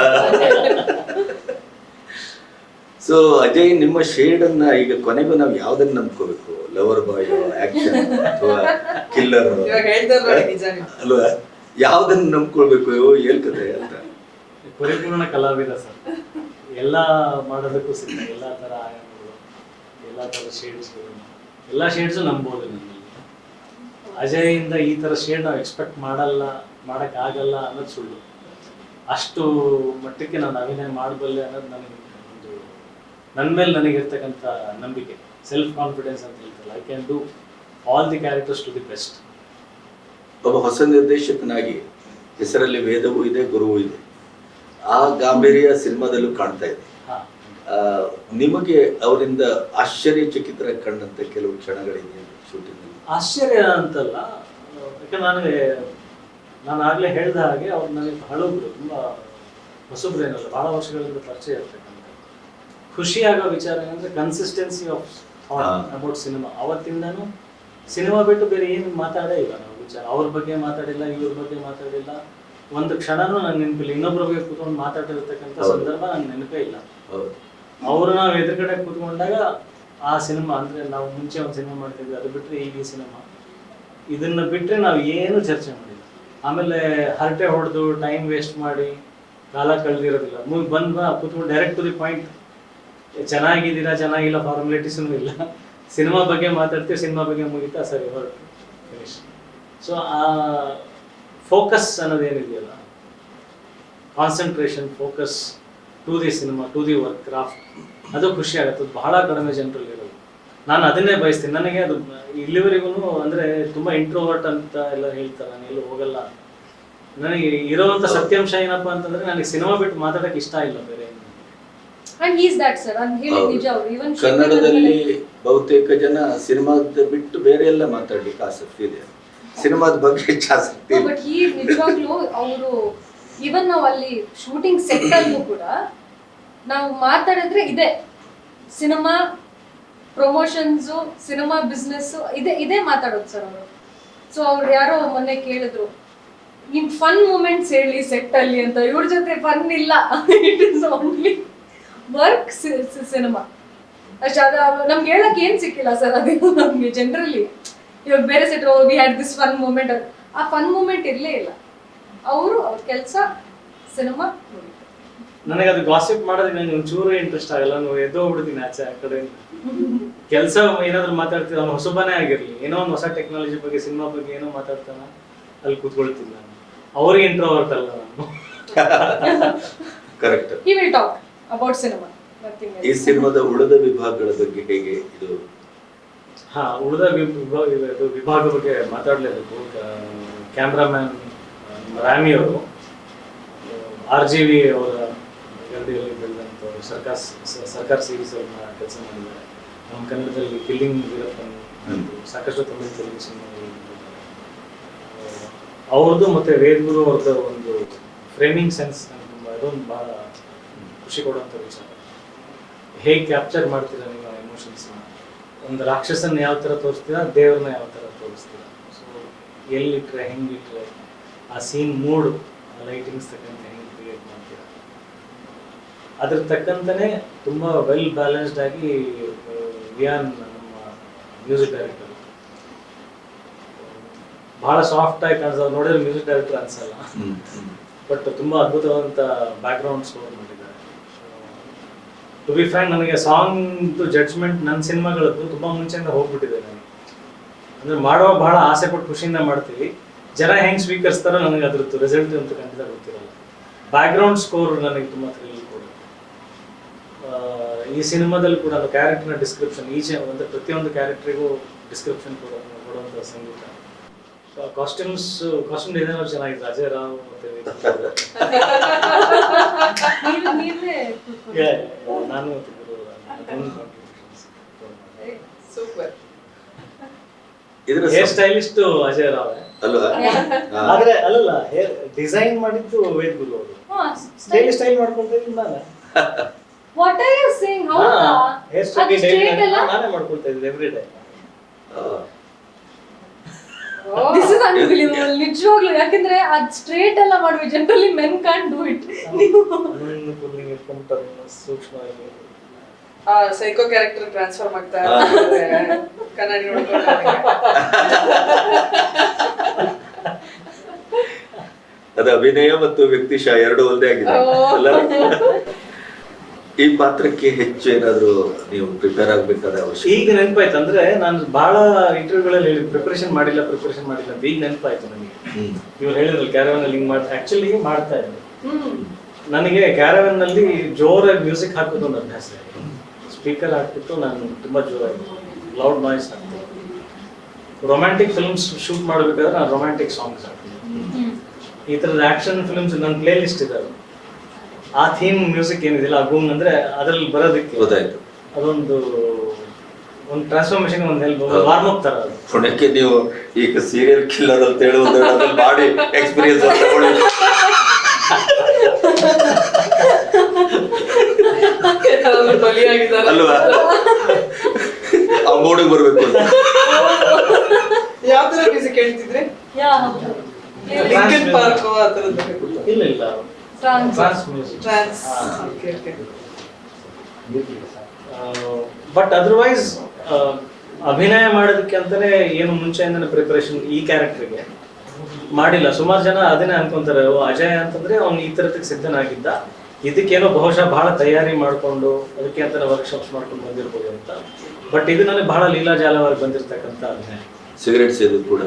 ಸೊ ಅಜಯ್, ನಿಮ್ಮ ಶೇಡ್ ಅನ್ನ ಈಗ ಕೊನೆಗೂ ನಾವು ಯಾವ್ದನ್ನ ನಂಬ್ಕೋಬೇಕು? ಲವರ್ ಬಾಯ್, ಆಕ್ಷನ್ ಅಥವಾ ಕಿಲ್ಲರ್ ಇವಾಗ ಹೇಳ್ತಾರೆ ನೋಡಿ ನಿಜ ನೀವು. ಅಲ್ವಾ? ಯಾವ್ದನ್ನ ನಂಬ್ಕೊಳ್ಬೇಕು ಹೇಳ್ಕತೆ ಅಂತ? ಪರಿಪೂರ್ಣ ಕಲಾವಿದ ಸರ್, ಎಲ್ಲ ಮಾಡೋದಕ್ಕೂ ಸಿಗ್ತ, ಎಲ್ಲ ಥರ ಆಯಾಮಗಳು, ಎಲ್ಲ ಥರ ಶೇಡ್ಸ್ಗಳು, ಎಲ್ಲ ಶೇಡ್ಸು ನಂಬೋದು ನನ್ನಲ್ಲಿ. ಅಜಯಿಂದ ಈ ಥರ ಶೇಡ್ ನಾವು ಎಕ್ಸ್ಪೆಕ್ಟ್ ಮಾಡೋಕ್ಕಾಗಲ್ಲ ಅನ್ನೋದು ಸುಳ್ಳು. ಅಷ್ಟು ಮಟ್ಟಕ್ಕೆ ನಾನು ಅಭಿನಯ ಮಾಡಬಲ್ಲೆ ಅನ್ನೋದು ನನಗೆ ಒಂದು ನನ್ನ ಮೇಲೆ ನನಗಿರ್ತಕ್ಕಂಥ ನಂಬಿಕೆ, ಸೆಲ್ಫ್ ಕಾನ್ಫಿಡೆನ್ಸ್ ಅಂತ ಹೇಳ್ತಲ್ಲ. I can do all the characters to the best. ಒಬ್ಬ ಹೊಸ ನಿರ್ದೇಶಕನಾಗಿ ಹೆಸರಲ್ಲಿ ವೇದವೂ ಇದೆ, ಗುರುವೂ ಇದೆ. ಆ ಗಾಂಭೀರ್ಯ ಸಿನಿಮಾದಲ್ಲೂ ಕಾಣ್ತಾ ಇದೆ. ನಿಮಗೆ ಅವರಿಂದ ಆಶ್ಚರ್ಯಚಕಿತರಾಗಿ ಕಂಡಂತ ಕೆಲವು ಕ್ಷಣಗಳಿದೆ ಶೂಟಿಂಗ್? ಆಶ್ಚರ್ಯ ಅಂತಲ್ಲ, ಯಾಕಂದ್ರೆ ನಾನು ಆಗಲೇ ಹೇಳ್ದ ಹಾಗೆ ಅವ್ರು ನನಗೆ ಹಳಬ್ರು, ತುಂಬ ಹೊಸಬ್ರೇನಲ್ಲ, ಭಾಳ ವರ್ಷಗಳಿಂದ ಪರಿಚಯ ಇರ್ತಕ್ಕಂಥ. ಖುಷಿಯಾಗೋ ವಿಚಾರ ಏನಂದರೆ consistency of thought about cinema. ಅವತ್ತಿಂದನೂ ಸಿನಿಮಾ ಬಿಟ್ಟು ಬೇರೆ ಏನು ಮಾತಾಡೇ ಇಲ್ಲ ನಾವು ವಿಚಾರ. ಅವ್ರ ಬಗ್ಗೆ ಮಾತಾಡಿಲ್ಲ, ಇವ್ರ ಬಗ್ಗೆ ಮಾತಾಡಿಲ್ಲ, ಒಂದು ಕ್ಷಣನೂ ನಂಗೆ ನೆನಪಿಲ್ಲ. ಇನ್ನೊಬ್ಬರ ಬಗ್ಗೆ ಕೂತ್ಕೊಂಡು ಮಾತಾಡಿರ್ತಕ್ಕಂಥ ಸಂದರ್ಭ ನಂಗೆ ನೆನಪೇ ಇಲ್ಲ. ಅವರು ನಾವು ಎದುರುಗಡೆ ಕೂತ್ಕೊಂಡಾಗ ಆ ಸಿನಿಮಾ, ಅಂದರೆ ನಾವು ಮುಂಚೆ ಒಂದು ಸಿನಿಮಾ ಮಾಡ್ತಿದ್ವಿ, ಅದು ಬಿಟ್ಟರೆ ಈಗ ಈ ಸಿನಿಮಾ, ಇದನ್ನು ಬಿಟ್ಟರೆ ನಾವು ಏನು ಚರ್ಚೆ ಮಾಡಿಲ್ಲ. ಆಮೇಲೆ ಹರಟೆ ಹೊಡೆದು ಟೈಮ್ ವೇಸ್ಟ್ ಮಾಡಿ ಕಾಲ ಕಳೆದಿರೋದಿಲ್ಲ. ಬಂದು ಕೂತ್ಕೊಂಡು ಡೈರೆಕ್ಟ್ ಟು ದಿ ಪಾಯಿಂಟ್, ಚೆನ್ನಾಗಿದ್ದೀರಾ ಚೆನ್ನಾಗಿಲ್ಲ ಫಾರ್ಮಾಲಿಟೀಸೂ ಇಲ್ಲ, ಸಿನಿಮಾ ಬಗ್ಗೆ ಮಾತಾಡ್ತೀವಿ, ಸಿನಿಮಾ ಬಗ್ಗೆ ಮುಗಿತಾ ಸರಿ ಹೊರಟು ಫಿನಿಶ್. ಸೊ ಆ ಫೋಕಸ್ ಅನ್ನೋದೇನಿದೆಯಲ್ಲ, concentration, focus to the cinema, to the work craft, ಅದು ಖುಷಿ ಆಗುತ್ತೆ. ಬಹಳ ಕಡಿಮೆ ಜನರಲ್ಲಿ ಇರೋದು. ನಾನು ಅದನ್ನೇ ಬಯಸ್ತೀನಿ. ನನಗೆ ಅದು ಇಲ್ಲಿವರೆಗೂ ಅಂದರೆ ತುಂಬ ಇಂಟ್ರೋವರ್ಟ್ ಅಂತ ಎಲ್ಲ ಹೇಳ್ತಾರೆ, ನಾನು ಎಲ್ಲೂ ಹೋಗಲ್ಲ. ನನಗೆ ಇರೋವಂಥ ಸತ್ಯಾಂಶ ಏನಪ್ಪ ಅಂತಂದರೆ, ನನಗೆ ಸಿನಿಮಾ ಬಿಟ್ಟು ಮಾತಾಡೋಕ್ಕೆ ಇಷ್ಟ ಇಲ್ಲ ಬೇರೆ. And he is that sir, and he is ನಿಜ. ಅವರು even ಕನ್ನಡದಲ್ಲಿ ಬಹುತೇಕ ಜನ ಸಿನಿಮಾದ ಬಿಟ್ಟು ಬೇರೆ ಎಲ್ಲ ಮಾತಾಡ್ಲಿಕ್ಕೆ ಆಸಕ್ತಿ ಇದೆ, ಸಿನಿಮಾದ ಬಗ್ಗೆ ಹೆಚ್ಚು ಆಸಕ್ತಿ ಇಲ್ಲ. ಬಟ್ ಈ ನಿಜವಾಗ್ಲೂ ಅವರು ಈವನ್ ನಾವು ಅಲ್ಲಿ ಶೂಟಿಂಗ್ ಸೆಟ್ ಅಲ್ಲೂ ಕೂಡ ನಾವು ಮಾತಾಡಿದ್ರೆ ಇದೆ ಸಿನಿಮಾ ಪ್ರಮೋಷನ್ಸು, ಸಿನಿಮಾ ಬಿಸ್ನೆಸ್, ಇದೇ ಮಾತಾಡೋದು ಸರ್ ಅವರು. ಸೊ ಅವ್ರು ಯಾರೋ ಮೊನ್ನೆ ಕೇಳಿದ್ರು, ನಿಮ್ ಫನ್ ಮೂಮೆಂಟ್ಸ್ ಹೇಳಿ ಸೆಟ್ ಅಲ್ಲಿ ಅಂತ. ಇವ್ರ ಜೊತೆ ಫನ್ ಇಲ್ಲ, it is only work, cinema ಅಷ್ಟೇ. ಅದು ನಮ್ಗೆ ಹೇಳಕ್ ಏನ್ ಸಿಕ್ಕಿಲ್ಲ ಸರ್. ಅದು ನಮ್ಗೆ ಜನರಲಿ ಇವಾಗ ಬೇರೆ set we had this fun moment, ಆ ಫನ್ ಮೂಮೆಂಟ್ ಇರಲೇ ಇಲ್ಲ. ಅವರು ಅವ್ರ ಕೆಲಸ ಸಿನಿಮಾ. ನನಗೆ ಅದು ಗಾಸಿಪ್ ಮಾಡೋದಕ್ಕೆ ನನಗೆ ಒಂಚೂರು ಇಂಟ್ರೆಸ್ಟ್ ಆಗಲ್ಲ. ನಾವು ಎದ್ದೋಗ್ಬಿಡ್ತೀನಿ ಆಚೆ ಆ ಕಡೆ. ಕೆಲಸ ಏನಾದ್ರು ಮಾತಾಡ್ತೀವಿ, ಅವ್ನು ಹೊಸಬನೇ ಆಗಿರಲಿ, ಏನೋ ಒಂದು ಹೊಸ ಟೆಕ್ನಾಲಜಿ ಬಗ್ಗೆ, ಸಿನಿಮಾ ಬಗ್ಗೆ ಏನೋ ಮಾತಾಡ್ತಾನ, ಅಲ್ಲಿ ಕೂತ್ಕೊಳ್ತೀನಿ ನಾನು. ಅವ್ರಿಗೆ ಇಂಟ್ರೋವರ್ಟ್ ಅಲ್ಲ ನಾನು. Correct. He will talk about cinema. ಈ ಸಿನಿಮಾದ ಉಳಿದ ವಿಭಾಗಗಳ ಬಗ್ಗೆ ಹೇಗೆ ಇದು? ಉಳಿದ ವಿಭಾಗ ಬಗ್ಗೆ ಮಾತಾಡಲೇಬೇಕು. ಕ್ಯಾಮ್ರಾಮ್ಯಾನ್ ರಾಮಿ ಅವರು, RGV ಅವರ ಗರಡಿಯಲ್ಲಿ ಬೆಳೆದಂಥವ್ರು, ಸರ್ಕಾರ ಸೀರೀಸ್ ಅವ್ರನ್ನ ಕೆಲಸ ಮಾಡಿದ್ದಾರೆ. ನಮ್ಮ ಕನ್ನಡದಲ್ಲಿ ಕಿಲ್ಲಿಂಗ್ ವೀರಪ್ಪನ್, ಸಾಕಷ್ಟು ತಮಿಳು ತೆಲುಗು ಸಿನಿಮಾಗಳು. ಅವ್ರದ್ದು ಮತ್ತು ವೇದಗುರು ಅವ್ರದ್ದು ಒಂದು ಫ್ರೇಮಿಂಗ್ ಸೆನ್ಸ್ ನನಗೆ ತುಂಬ, ಅದೊಂದು ಭಾಳ ಖುಷಿ ಕೊಡುವಂಥ ವಿಚಾರ. ಹೇಗೆ ಕ್ಯಾಪ್ಚರ್ ಮಾಡ್ತೀರಾ ನೀವು ಆ ಎಮೋಷನ್ಸ್ನ? ಒಂದು ರಾಕ್ಷಸನ್ನ ಯಾವ ಥರ ತೋರಿಸ್ತೀರಾ, ದೇವ್ರನ್ನ ಯಾವ ಥರ ತೋರಿಸ್ತೀರಾ? ಸೊ ಎಲ್ಲಿಟ್ರೆ, ಹೆಂಗಿಟ್ರೆ, ಆ ಸೀನ್ ಮೂಡ್, ಲೈಟಿಂಗ್ಸ್ ತಕ್ಕಂತೆ ಹೆಂಗೆ ಕ್ರಿಯೇಟ್ ಮಾಡ್ತೀರಾ, ಅದ್ರ ತಕ್ಕಂತನೇ ತುಂಬ ವೆಲ್ ಬ್ಯಾಲೆನ್ಸ್ಡ್ ಆಗಿ ವಿಯಾನ್ ನಮ್ಮ ಮ್ಯೂಸಿಕ್ ಡೈರೆಕ್ಟರ್ ಭಾಳ ಸಾಫ್ಟ್ ಆಗಿ ಕಾಣಿಸೋದು. ನೋಡಿದ್ರೆ ಮ್ಯೂಸಿಕ್ ಡೈರೆಕ್ಟರ್ ಅನ್ಸಲ್ಲ, ಬಟ್ ತುಂಬ ಅದ್ಭುತವಾದಂಥ ಬ್ಯಾಕ್ಗ್ರೌಂಡ್ ಸ್ಕೋರ್ ಮಾಡಿದ್ದಾರೆ. ಟು ಬಿ ಫ್ರ್ಯಾಂಕ್, ನನಗೆ ಸಾಂಗ್ದು ಜಡ್ಜ್ಮೆಂಟ್ ನನ್ನ ಸಿನಿಮಾಗಳದ್ದು ತುಂಬ ಮುಂಚೆಯಿಂದ ಹೋಗ್ಬಿಟ್ಟಿದೆ. ನನಗೆ ಅಂದರೆ ಮಾಡೋ ಭಾಳ ಆಸೆ ಪಟ್ಟು ಖುಷಿಯಿಂದ ಮಾಡ್ತೀವಿ, ಜನ ಹೆಂಗೆ ಸ್ವೀಕರಿಸ್ತಾರೋ ನನಗೆ ಅದ್ರದ್ದು ರಿಸಲ್ಟ್ ಅಂತ ಖಂಡಿತ ಗೊತ್ತಿರಲ್ಲ. ಬ್ಯಾಕ್ಗ್ರೌಂಡ್ ಸ್ಕೋರ್ ನನಗೆ ತುಂಬ ಥ್ರಿಲ್ ಕೊಡುತ್ತೆ. ಈ ಸಿನಿಮಾದಲ್ಲಿ ಕೂಡ ಕ್ಯಾರೆಕ್ಟರ್ನ ಡಿಸ್ಕ್ರಿಪ್ಷನ್, ಈಚೆ ಒಂದು ಪ್ರತಿಯೊಂದು ಕ್ಯಾರೆಕ್ಟ್ರಿಗೂ ಡಿಸ್ಕ್ರಿಪ್ಷನ್ ಕೊಡುವಂಥ ಸಂಗೀತ. ಕಾಸ್ಟ್ಯೂಮ್ ಡಿಸೈನರ್ ಚೆನ್ನಾಗಿದೆ, ಅಜಯ್ ರಾವ್ ಮತ್ತೆ ನಾನು ಸೂಪರ್. ಇದರ ಹೇರ್ ಸ್ಟೈಲಿಸ್ಟ್ ಅಜಯ್ ರಾವ್ ಅಲ್ವಾ? ಆದ್ರೆ ಅಲ್ಲಲ್ಲ ಹೇರ್ ಡಿಸೈನ್ ಮಾಡಿದ್ದು ವೇದ್ ಗುರು ಅವರು, ಸ್ಟೈಲ್ ಸ್ಟೈಲ್ ಮಾಡ್ಕೊಳ್ತಾ ಇದ್ದೀನಿ ನಾನು. What are you saying? ಹೌದಾ? ಹೇರ್ ಅದು straight ಅಲ್ಲ? ನಾನೇ ಮಾಡ್ಕೊಳ್ತಾ ಇದ್ದೀನಿ every day. This is unbelievable. ನಿಜವಾಗ್ಲೂ, ಯಾಕಂದ್ರೆ ಅದ್ ಸ್ಟ್ರೇಟ್ ಎಲ್ಲ ಮಾಡುವ generally men can't do it. ನೀವು ಸೂಕ್ಷ್ಮವಾಗಿ ಸೈಕೋ ಕ್ಯಾರೆಕ್ಟರ್ ಟ್ರಾನ್ಸ್ಫರ್ ಮಾಡ್ತಾ ಇರ್ತಾರೆ. ಕನ್ನಡಿ ನೋಡ್ಕೊಂಡು ಅದು ಅಭಿನಯ ಮತ್ತು ವ್ಯಕ್ತಿಶಃ ಎರಡು ಒಂದೇ ಆಗಿದೆ ಅಲ್ಲ? ಈ ಪಾತ್ರಕ್ಕೆ ಹೆಚ್ಚು ಏನಾದ್ರು ನೀವು ಪ್ರಿಪೇರ್ ಆಗ್ಬೇಕಾದ ಅವಶ್ಯಕ? ಈಗ ನೆನಪಾಯ್ತು, ಅಂದ್ರೆ ನಾನು ಬಹಳ ಇಂಟರ್ವ್ಯೂಗಳಲ್ಲಿ ಪ್ರಿಪರೇಷನ್ ಮಾಡಿಲ್ಲ ಅಂತ ಈಗ ನೆನಪಾಯ್ತು ನನಗೆ. ಇವ್ರು ಹೇಳಿದ್ರಲ್ಲ ಕ್ಯಾರವನ್ ಅಲ್ಲಿ ಹಿಂಗ್ ಮಾಡ್ತಾ, ಆಕ್ಚುಲಿ ಮಾಡ್ತಾ ಇದ್ದೆ. ನನಗೆ ಕ್ಯಾರವನ್ ನಲ್ಲಿ ಜೋರಾಗಿ ಮ್ಯೂಸಿಕ್ ಹಾಕೋದು ಒಂದು ಅಭ್ಯಾಸ ಇದೆ. ಸ್ಪೀಕರ್ ಹಾಕ್ಬಿಟ್ಟು ನಾನು ತುಂಬಾ ಜೋರಾಗಿ ಲೌಡ್ ನಾಯ್ಸ್ ಹಾಕ್ತೀನಿ. ರೊಮ್ಯಾಂಟಿಕ್ ಫಿಲ್ಮ್ಸ್ ಶೂಟ್ ಮಾಡಬೇಕಾದ್ರೆ ನಾನು ರೊಮ್ಯಾಂಟಿಕ್ ಸಾಂಗ್ಸ್ ಹಾಕ್ತೀನಿ. ಈ ತರದ ಆಕ್ಷನ್ ಫಿಲ್ಮ್ಸ್ ನನ್ನ ಪ್ಲೇ ಲಿಸ್ಟ್ ಇದಾವೆ. ಆ ಥೀಮ್ ಮ್ಯೂಸಿಕ್ ಏನಿದಿಲ್ಲ, ಆ ಗೂಂಗ್ ಅಂದ್ರೆ ಅದ್ರಲ್ಲಿ ಬರೋದಕ್ಕೆ ಗೊತ್ತಾಯ್ತು. ಅದೊಂದು ಟ್ರಾನ್ಸ್ಫಾರ್ಮೇಶನ್, ಒಂದು ಹೆಲ್ಪ್, ವಾರ್ಮ್ ಅಪ್ ತರ ಅದು. ಪುಣ್ಯಕ್ಕೆ ನೀವು ಈಗ ಸೀರಿಯಲ್ ಕಿಲ್ಲರ್ ಅಂತ ಹೇಳುವುದು ಅದ್ರಲ್ಲಿ ಮಾಡಿ ಎಕ್ಸ್ಪೀರಿಯನ್ಸ್ ತಗೊಳ್ಳಿ. ಬಲಿಯಾಗಿದ್ದಾರೆ ಅಲ್ವಾ? ಆ ಮೂಡಿಗೆ ಬರ್ಬೇಕು ಅಂತ. ಯಾವ ತರ ಮ್ಯೂಸಿಕ್ ಹೇಳ್ತಿದ್ರೆ? ಲಿಂಕನ್ ಪಾರ್ಕ್ ಆ ತರದ್ದು? ಇಲ್ಲ trance music. Trance. Okay okay. But otherwise ಅಭಿನಯ ಮಾಡೋದಕ್ಕೆ ಅಂತಾನೆ ಏನು ಮುಂಚೆಯಿಂದನೇ ಪ್ರಿಪರೇಷನ್ ಈ ಕ್ಯಾರೆಕ್ಟರ್ಗೆ ಮಾಡಿಲ್ಲ. ಸುಮಾರು ಜನ ಅದನ್ನೇ ಅನ್ಕೊಂತಾರೆ, ಅಜಯ್ ಅಂತಂದ್ರೆ ಅವ್ನು ಈ ತರದಕ್ಕೆ ಸಿದ್ಧನಾಗಿದ್ದ, ಇದಕ್ಕೇನೋ ಬಹುಶಃ ಬಹಳ ತಯಾರಿ ಮಾಡ್ಕೊಂಡು ಅದಕ್ಕೆ ಅಂತಾನೆ ವರ್ಕ್ಶಾಪ್ಸ್ ಮಾಡ್ಕೊಂಡು ಬಂದಿರ್ಬೋದು ಅಂತ. ಬಟ್ ಇದು ನನಗೆ ಬಹಳ ಲೀಲಾಜಾಲವಾಗಿ ಬಂದಿರ್ತಕ್ಕಂಥ ಅಭಿನಯ. ಸಿಗರೇಟ್ ಸೇದೋದು ಕೂಡ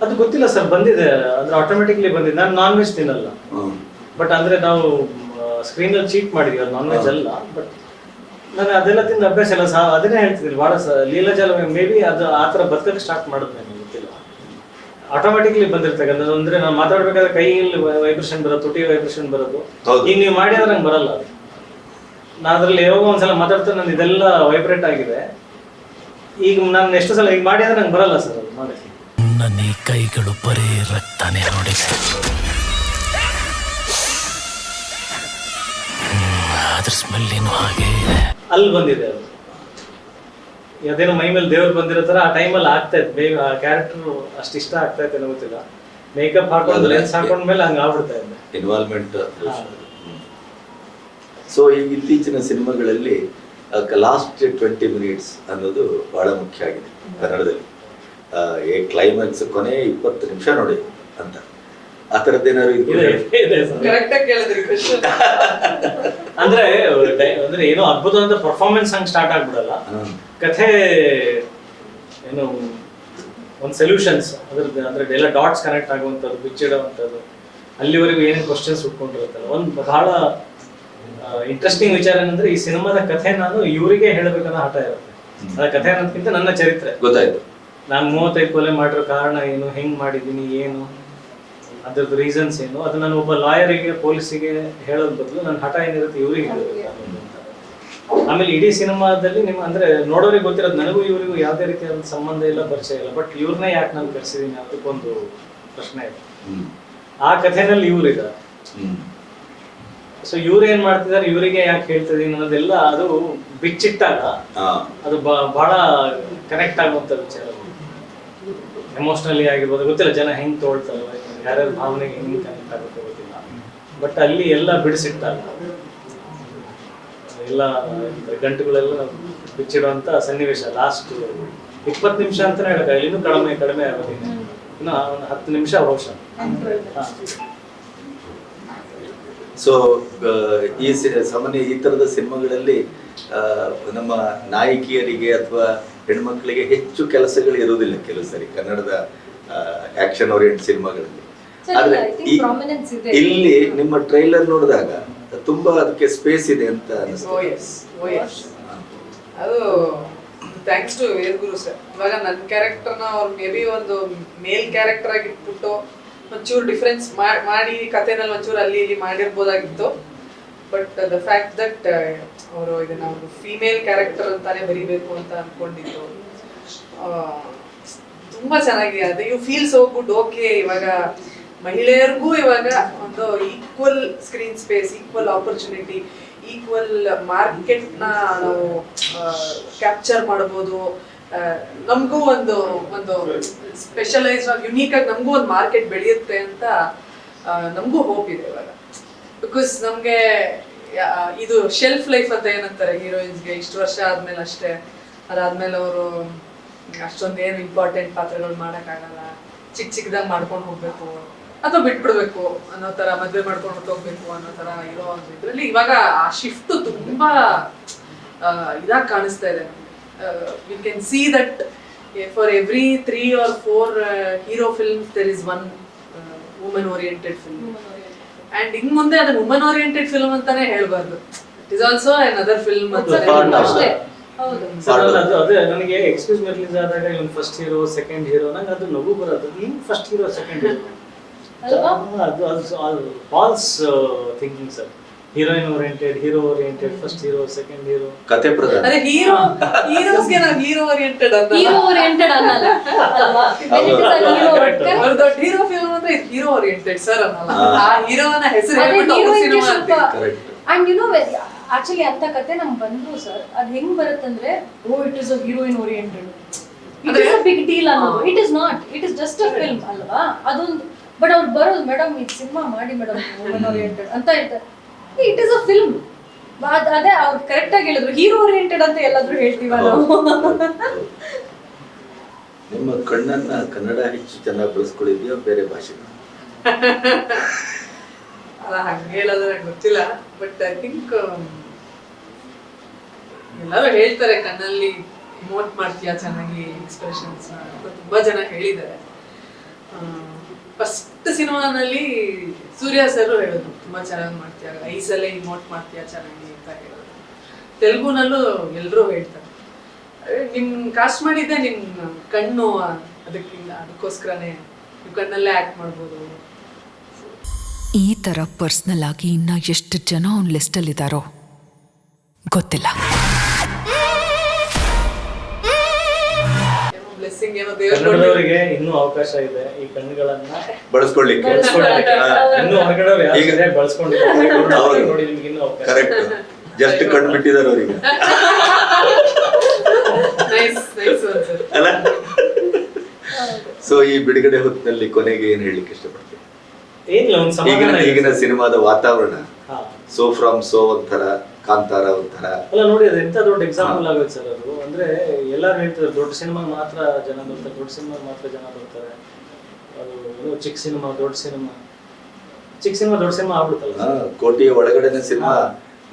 ಅದು ಗೊತ್ತಿಲ್ಲ ಸರ್, ಬಂದಿದೆ ಅಂದ್ರೆ ಆಟೋಮೆಟಿಕ್ಲಿ ಬಂದಿದೆ. ನಾನು ನಾನ್ ವೆಜ್ ತಿನ್ನಲ್ಲ, ಬಟ್ ಅಂದ್ರೆ ನಾವು ಸ್ಕ್ರೀನ್ ಅಲ್ಲಿ ಚೀಟ್ ಮಾಡಿದ್ವಿ, ಅದು ನಾನ್ ವೆಜ್ ಅಲ್ಲ. ಬಟ್ ನಾನು ಅದೆಲ್ಲ ತಿಂದ ಅಭ್ಯಾಸ ಇಲ್ಲ ಸಹ, ಅದನ್ನೇ ಹೇಳ್ತಿದ್ದೀನಿ. ಬಹಳ ಲೀಲಾಜಾಲ ಮೇ ಬಿ ಅದು ಆ ಥರ ಬದುಕಕ್ಕೆ ಸ್ಟಾರ್ಟ್ ಮಾಡಿದ್ ನನಗೆ ಗೊತ್ತಿಲ್ಲ, ಆಟೋಮೆಟಿಕ್ಲಿ ಬಂದಿರ್ತಕ್ಕಂಥದ್ದು. ಅಂದ್ರೆ ನಾನು ಮಾತಾಡ್ಬೇಕಾದ್ರೆ ಕೈಯಲ್ಲಿ ವೈಬ್ರೇಷನ್ ಬರೋದು, ತುಟಿ ವೈಬ್ರೇಷನ್ ಬರೋದು. ಈಗ ನೀವು ಮಾಡಿ ಅಂದ್ರೆ ನಂಗೆ ಬರಲ್ಲ ಅದು. ನಾನು ಅದ್ರಲ್ಲಿ ಯಾವಾಗ ಒಂದ್ಸಲ ಮಾತಾಡ್ತಾ ನಾನು ಇದೆಲ್ಲ ವೈಬ್ರೇಟ್ ಆಗಿದೆ. ಈಗ ನಾನು ಎಷ್ಟು ಸಲ ಈಗ ಮಾಡಿ ಅಂದ್ರೆ ನಂಗೆ ಬರಲ್ಲ ಸರ್ ಅದು ಮಾಡಿ. ನನ್ನ ಈ ಕೈಗಳು ಬರೀ ರಕ್ತಾನೆ ನೋಡಿದೆ, ಅದ್ರ ಸ್ಮೆಲ್ ಏನು ಹಾಗೆ ಅಲ್ಲಿ ಬಂದಿದೆ ಅದು. ಅದೇನೋ ಮೈ ಮೇಲೆ ದೇವ್ರು ಬಂದಿರೋ ತರ ಆ ಟೈಮಲ್ಲಿ ಆಗ್ತಾ ಇತ್ತು. ಬೇಗ ಆ ಕ್ಯಾರೆಕ್ಟರ್ ಅಷ್ಟು ಇಷ್ಟ ಆಗ್ತಾ ಇತ್ತು ಗೊತ್ತಿಲ್ಲ. ಮೇಕಪ್ ಹಾಕೊಂಡು ಲೆನ್ಸ್ ಹಾಕೊಂಡ್ಮೇಲೆ ಹಂಗೆ ಆಗ್ಬಿಡ್ತಾ ಇದ್ದೆ. ಇನ್ವಾಲ್ವ್ಮೆಂಟ್. ಸೊ ಈಗ ಇತ್ತೀಚಿನ ಸಿನಿಮಾಗಳಲ್ಲಿ ಲಾಸ್ಟ್ 20 ಮಿನಿಟ್ಸ್ ಅನ್ನೋದು ಬಹಳ ಮುಖ್ಯ ಆಗಿದೆ ಕನ್ನಡದಲ್ಲಿ. ಕ್ಲೈಮ್ಯಾಕ್ಸ್ ಕೊನೆ 20 ನಿಮಿಷ ನೋಡಿ ಅಂತ, ಆ ಥರದ್ದೇನಾದ್ರು ಕರೆಕ್ಟ್ ಆಗಿ ಕೇಳಿದ್ರಿ ಕ್ವೆಶ್ಚನ್. ಅಂದ್ರೆ ಏನೋ ಅದ್ಭುತವಾದ ಪರ್ಫಾರ್ಮೆನ್ಸ್ ಹಂಗೆ ಸ್ಟಾರ್ಟ್ ಆಗ್ಬಿಡಲ್ಲ, ಕಥೆ ಏನು ಒಂದು ಸೊಲ್ಯೂಷನ್ಸ್ ಅದ್ರದ್ದು, ಅಂದ್ರೆ ಎಲ್ಲ ಡಾಟ್ಸ್ ಕನೆಕ್ಟ್ ಆಗುವಂಥದ್ದು, ಬಿಚ್ಚಿಡುವಂಥದ್ದು, ಅಲ್ಲಿವರೆಗೂ ಏನೇನು ಕ್ವಶನ್ಸ್ ಉಟ್ಕೊಂಡಿರುತ್ತಲ್ಲ. ಒಂದು ಬಹಳ ಇಂಟ್ರೆಸ್ಟಿಂಗ್ ವಿಚಾರ ಏನಂದ್ರೆ ಈ ಸಿನಿಮಾದ ಕಥೆ ನಾನು ಇವರಿಗೆ ಹೇಳಬೇಕನ್ನೋ ಹಠ ಇರುತ್ತೆ. ಅದ ಕಥೆ ಅನ್ನೋದಕ್ಕಿಂತ ನನ್ನ ಚರಿತ್ರೆ ಗೊತ್ತಾಯ್ತು. ನಾನು 35 ಕೊಲೆ ಮಾಡಿರೋ ಕಾರಣ ಏನು, ಹೆಂಗ್ ಮಾಡಿದ್ದೀನಿ, ಏನು ಅದ್ರದ್ದು ರೀಸನ್ಸ್ ಏನು, ಅದು ನಾನು ಒಬ್ಬ ಲಾಯರಿಗೆ ಪೊಲೀಸಿಗೆ ಹೇಳೋದ್ ಬದಲು ನನ್ನ ಹಠ ಏನಿರುತ್ತೆ ಇವ್ರಿಗೆ ಹೇಳಬೇಕು. ಆಮೇಲೆ ಇಡೀ ಸಿನಿಮಾದಲ್ಲಿ ನಿಮ್ಮ ಅಂದ್ರೆ ನೋಡೋರಿಗೆ ಗೊತ್ತಿರೋದು, ನನಗೂ ಇವರಿಗೂ ಯಾವುದೇ ರೀತಿಯಾದ ಸಂಬಂಧ ಇಲ್ಲ, ಪರಿಚಯ ಇಲ್ಲ. ಬಟ್ ಇವ್ರನ್ನೇ ಯಾಕೆ ನಾನು ಕರ್ಸಿದೀನಿ ಅದಕ್ಕೊಂದು ಪ್ರಶ್ನೆ ಇದೆ. ಆ ಕಥೆನಲ್ಲಿ ಇವ್ರಿದ್ದಾರೆ. ಸೊ ಇವ್ರು ಏನ್ ಮಾಡ್ತಿದ್ದಾರೆ, ಇವರಿಗೆ ಯಾಕೆ ಹೇಳ್ತಿದೀನಿ ಅನ್ನೋದೆಲ್ಲ ಅದು ಬಿಚ್ಚಿಟ್ಟಾಗ ಅದು ಬಹಳ ಕನೆಕ್ಟ್ ಆಗುವಂತ ವಿಚಾರ. ಎಮೋಷನಲಿ ಆಗಿರ್ಬೋದು, ಗೊತ್ತಿಲ್ಲ ಜನ ಹೆಂಗ್ ತಗೊಳ್ತಾರೆ, ಯಾರ್ಯಾರ ಭಾವನೆಗೆ ಹೆಂಗ್ ಕನೆಕ್ಟ್ ಆಗುತ್ತೆ ಗೊತ್ತಿಲ್ಲ. ಬಟ್ ಅಲ್ಲಿ ಎಲ್ಲ ಬಿಡಿಸಿಟ್ಟಾಗ ಎಲ್ಲ ಗಂಟುಗಳೆಲ್ಲ ಬಿಚ್ಚಿಡುವಂತ ಸನ್ನಿವೇಶ. ಲಾಸ್ಟ್ 20 ನಿಮಿಷ ಅಂತಾನೆ ಹೇಳಕ್ಕಾಗಲ್ಲ, ಇನ್ನೂ ಕಡಿಮೆ ಆಗೋದಿಲ್ಲ, ಇನ್ನು ಒಂದು 10 ನಿಮಿಷ ಬಹುಶಃ. ಸೊ ಈ ಸಾಮಾನ್ಯ ಈ ಥರದ ಸಿನಿಮಾಗಳಲ್ಲಿ ನಮ್ಮ ನಾಯಕಿಯರಿಗೆ ಅಥವಾ ಹೆಣ್ಮಕ್ಳಿಗೆ ಹೆಚ್ಚು ಕೆಲಸಗಳು ಇರುವುದಿಲ್ಲ ಕೆಲವು ಸರಿ ಕನ್ನಡದ ಆಕ್ಷನ್ ಓರಿಯೆಂಟ್ ಸಿನಿಮಾಗಳಲ್ಲಿ. ಆದ್ರೆ ಇಲ್ಲಿ ನಿಮ್ಮ ಟ್ರೈಲರ್ ನೋಡಿದಾಗ ತುಂಬಾ ಅದಕ್ಕೆ ಸ್ಪೇಸ್ ಇದೆ ಅಂತ ಅನಿಸ್ತದೆ. ಅದು thanks to Ved Guru sir. ಇವಾಗ ನನ್ನ ಕ್ಯಾರೆಕ್ಟರ್ನ ಅವ್ರು ಮೇ ಬಿ ಒಂದು ಮೇಲ್ ಕ್ಯಾರೆಕ್ಟರ್ ಆಗಿ ಇಟ್ಬಿಟ್ಟು ಒಂಚೂರು ಡಿಫ್ರೆನ್ಸ್ ಮಾಡಿ ಕಥೆನಲ್ಲಿ ಒಂಚೂರು ಅಲ್ಲಿ ಇಲ್ಲಿ ಮಾಡಿರ್ಬೋದಾಗಿತ್ತು. ಬಟ್ ದ ಫ್ಯಾಕ್ಟ್ ದಟ್ ಅವರು ಇದನ್ನ ಒಂದು ಫೀಮೇಲ್ ಕ್ಯಾರೆಕ್ಟರ್ ಅಂತಾನೆ ಬರಿಬೇಕು ಅಂತ ಅನ್ಕೊಂಡಿದ್ದು ತುಂಬಾ ಚೆನ್ನಾಗಿದೆ. ಅದು you feel so good. Okay, ಇವಾಗ ಮಹಿಳೆಯರಿಗೂ ಇವಾಗ ಒಂದು equal screen space, equal opportunity, equal ಮಾರ್ಕೆಟ್ನ ನಾವು ಕ್ಯಾಪ್ಚರ್ ಮಾಡ್ಬೋದು. ನಮಗೂ ಒಂದು ಸ್ಪೆಷಲೈಸ್ ಆಗಿ ಯುನೀಕ್ ಆಗಿ ನಮಗೂ ಒಂದು ಮಾರ್ಕೆಟ್ ಬೆಳೆಯುತ್ತೆ ಅಂತ ನಮಗೂ ಹೋಪ್ ಇದೆ ಇವಾಗ. ಬಿಕಾಸ್ ನಮಗೆ ಇದು ಶೆಲ್ಫ್ ಲೈಫ್ ಅಂತ ಏನಂತಾರೆ ಹೀರೋಯಿನ್ಸ್ಗೆ, ಇಷ್ಟು ವರ್ಷ ಆದ್ಮೇಲೆ ಅಷ್ಟೇ, ಅದಾದ್ಮೇಲೆ ಅವರು ಅಷ್ಟೊಂದು ಏನು ಇಂಪಾರ್ಟೆಂಟ್ ಪಾತ್ರಗಳು ಮಾಡೋಕ್ಕಾಗಲ್ಲ, ಚಿಕ್ಕದಾಗ ಮಾಡ್ಕೊಂಡು ಹೋಗ್ಬೇಕು ಅಥವಾ ಬಿಟ್ಬಿಡ್ಬೇಕು ಅನ್ನೋ ಥರ, ಮದುವೆ ಮಾಡ್ಕೊಂಡು ಹೋಗ್ಬೇಕು ಅನ್ನೋ ಥರ ಇರೋ ಒಂದು ಇದರಲ್ಲಿ ಇವಾಗ ಆ ಶಿಫ್ಟ್ ತುಂಬಾ ಇದಾಗಿ ಕಾಣಿಸ್ತಾ ಇದೆ. We can see that for every 3 or 4 hero films there is one woman oriented film. And ಇನ್ ಮುಂದೆ ಅದನ್ನ ವುಮನ್ ಓರಿಯೆಂಟೆಡ್ ಫಿಲ್ಮ್ ಅಂತಾನೆ ಹೇಳ್ಬಾರ್ದು. It is also another film ಅಂತ. ಅದೇ ನನಗೆ ಎಕ್ಸ್ಕ್ಯೂಸ್ ಮೀ ರಿಲೀಸ್ ಆದಾಗ ಇವನ್ ಫಸ್ಟ್ ಹೀರೋ ಸೆಕೆಂಡ್ ಹೀರೋ ನಂಗೆ ಅದು ನಗು ಬರೋದು. ನೀನ್ ಫಸ್ಟ್ ಹೀರೋ ಸೆಕೆಂಡ್ ಹೀರೋ ಅದು false thinking sir. Heroine oriented, hero oriented, first hero second hero, ಕತೆ ಪ್ರಧಾನ. ಅದೇ ಹೀರೋಸ್ಗೆ ನಾವು ಹೀರೋ ಓರಿಯೆಂಟೆಡ್ ಅಂತ, ಹೀರೋ ಓರಿಯೆಂಟೆಡ್ ಅನ್ನಲ್ಲ ಅಲ್ವಾ? ಅವ್ರ ದೊಡ್ಡ ಹೀರೋ ಫಿಲ್ಮ್ ಅಂದ್ರೆ ಹೀರೋ ಓರಿಯೆಂಟೆಡ್ ಸರ್ ಅನ್ನಲ್ಲ. ಆ ಹೀರೋನ ಹೆಸರು ಹೇಳ್ಬಿಟ್ಟು ಅವ್ರ ಸಿನಿಮಾ ಅಂತೀವಿ. ಅಂಡ್ ಯು ನೋ ಆಕ್ಚುಲಿ ಅಂತ ಕತೆ ನಮ್ಗೆ ಬಂದ್ರು ಸರ್. ಅದ್ ಹೆಂಗ್ ಬರುತ್ತಂದ್ರೆ, oh it is a heroine oriented, it is a big deal ಅನ್ನೋದು. It is not, it is just a film ಅಲ್ವಾ ಅದೊಂದು. ಬಟ್ ಅವ್ರು ಬರೋದು, ಮೇಡಮ್ ಈ ಸಿನಿಮಾ ಮಾಡಿ ಮೇಡಮ್ ವುಮನ್ ಓರಿಯೆಂಟೆಡ್ ಅಂತ ಹೇಳ್ತಾರೆ. It is a film. ಅದೇ ಅವ್ರು ಕರೆಕ್ಟ್ ಆಗಿ ಹೇಳಿದ್ರು, ಹೀರೋ ಓರಿಯೆಂಟೆಡ್ ಅಂತ ಎಲ್ಲಾದ್ರೂ ಹೇಳ್ತೀವ ನಾವು. ನಿಮ್ಮ ಕಣ್ಣನ್ನ ಕನ್ನಡ ಹೆಚ್ಚು ಚೆನ್ನಾಗಿ ಬಳಸ್ಕೊಳ್ಳಿದ್ಯೋ ಬೇರೆ ಭಾಷೆಗಳು? ಅಲ್ಲ, ಹಂಗೆ ಹೇಳೋದು ನಂಗೆ ಗೊತ್ತಿಲ್ಲ. ಬಟ್ ಐ ಥಿಂಕ್ ಎಲ್ಲರೂ ಹೇಳ್ತಾರೆ ಕಣ್ಣಲ್ಲಿ ಇಮೋಟ್ ಮಾಡ್ತೀಯಾ ಚೆನ್ನಾಗಿ, ಎಕ್ಸ್ಪ್ರೆಷನ್ಸ್ ತುಂಬಾ ಜನ ಹೇಳಿದ್ದಾರೆ. ಫಸ್ಟ್ ಸಿನಿಮಾನಲ್ಲಿ ಸೂರ್ಯ ಸರ್ ಹೇಳಿದ್ರು ತುಂಬಾ ಚೆನ್ನಾಗಿ ಮಾಡ್ತೀಯ, ಐಸಲ್ಲೇ ಇಮೋಟ್ ಮಾಡ್ತೀಯಾ ಚೆನ್ನಾಗಿ ಅಂತ ಹೇಳೋದು. ತೆಲುಗುನಲ್ಲೂ ಎಲ್ಲರೂ ಹೇಳ್ತಾರೆ. ನಿಮ್ ಕಾಸ್ಟ್ ಮಾಡಿದ್ದೆ ನಿಮ್ ಕಣ್ಣು, ಅದಕ್ಕೋಸ್ಕರನೇ ನೀವು ಕಣ್ಣಲ್ಲೇ ಆಕ್ಟ್ ಮಾಡ್ಬೋದು. ಈ ಥರ ಪರ್ಸ್ನಲ್ ಆಗಿ ಇನ್ನ ಎಷ್ಟು ಜನ ಅವ್ನ ಲಿಸ್ಟಲ್ಲಿದ್ದಾರೋ ಗೊತ್ತಿಲ್ಲ. ಬ್ಲೆಸ್ಸಿಂಗ್ ಏನೋ ಕನ್ನಡದವರಿಗೆ ಇನ್ನೂ ಅವಕಾಶ ಇದೆ ಈ ಕಣ್ಣುಗಳನ್ನ ಬಳಸ್ಕೊಳ್ಳಿಕ್ಕೆ. ಇನ್ನೂ ಹೊರಗಡೆ ಯಾರಿಗಿದೆ ಬಳಸ್ಕೊಂಡಿದ್ದಾರೆ ನೋಡಿ, ನಿಮ್ಗೆ ಇನ್ನೂ ಅವಕಾಶ. ಕರೆಕ್ಟ್, ಜಸ್ಟ್ ಕಣ್ಣು ಬಿಟ್ಟಿದ್ದಾರೆ ಅವರಿಗೆ ಅಲ್ಲ. ಸೊ ಈ ಬಿಡುಗಡೆ ಹೊತ್ತಿನಲ್ಲಿ ಕೊನೆಗೆ ಏನ್ ಹೇಳಲಿಕ್ಕೆ ಇಷ್ಟಪಡ್ತೀನಿ? ಏನಿಲ್ಲ, ಒಂದು ಸಮಾಧಾನ ಇದೆ. ಈಗಿನ ಸಿನಿಮಾದ ವಾತಾವರಣ ಹಾ. ಸೋ ಫ್ರಮ್ ಸೋ ಒಂಥರ, ಕಾಂತಾರ ಒಂಥರ. ಅಲ್ಲ ನೋಡಿ, ಅದು ಎಂತ ದೊಡ್ಡ ಎಕ್ಸಾಂಪಲ್ ಆಗುತ್ತೆ ಸರ್. ಅದು ಅಂದ್ರೆ ಎಲ್ಲಾರು ಹೇಳ್ತಾರೆ ದೊಡ್ಡ ಸಿನಿಮಾ ಮಾತ್ರ ಜನ ಬರ್ತಾರೆ, ದೊಡ್ಡ ಸಿನಿಮಾ ಮಾತ್ರ ಜನ ಬರ್ತಾರೆ. ಅದು ಚಿಕ್ಕ ಸಿನಿಮಾ ದೊಡ್ಡ ಸಿನಿಮಾ, ಚಿಕ್ಕ ಸಿನಿಮಾ ದೊಡ್ಡ ಸಿನಿಮಾ ಆಗ್ಬಿಡುತ್ತಲ್ಲ. ಕೋಟಿಯ ಒಳಗಡೆನೆ ಸಿನಿಮಾ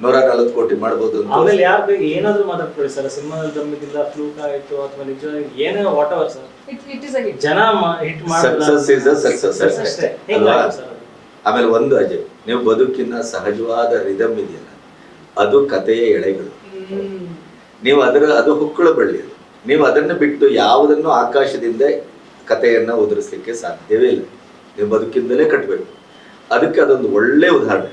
140 ಕೋಟಿ ಮಾಡ್ಬೋದು. ಆಮೇಲೆ ಯಾರು ಬೇಕು ಏನಾದ್ರು ಮಾತಾಡ್ಕೊಳ್ಳಿ ಸರ್, ಸಿನಿಮಾದಲ್ಲಿ ದಮ್ಮಿದ್ದಿಲ್ಲ, ಫ್ಲೂಕ್ ಆಯ್ತು ಅಥವಾ ನಿಜವಾಗಿ ಏನೇ ವಾಟ್ ಎವರ್ ಸರ್, ಜನ ಹಿಟ್ ಸಕ್ಸಸ್ ಅಲ್ವಾ? ಆಮೇಲೆ ಒಂದು ಅಜಯ್, ನೀವು ಬದುಕಿನ ಸಹಜವಾದ ರಿದಮ್ ಇದೆಯಲ್ಲ, ಅದು ಕಥೆಯ ಎಳೆಗಳು. ನೀವು ಅದು ಹುಕ್ಕುಳ ಬಳ್ಳಿ. ನೀವು ಅದನ್ನು ಬಿಟ್ಟು ಯಾವುದನ್ನು ಆಕಾಶದಿಂದ ಕಥೆಯನ್ನ ಉದುರಿಸಲಿಕ್ಕೆ ಸಾಧ್ಯವೇ ಇಲ್ಲ. ನೀವು ಬದುಕಿಂದಲೇ ಕಟ್ಟಬೇಕು. ಅದಕ್ಕೆ ಅದೊಂದು ಒಳ್ಳೆ ಉದಾಹರಣೆ.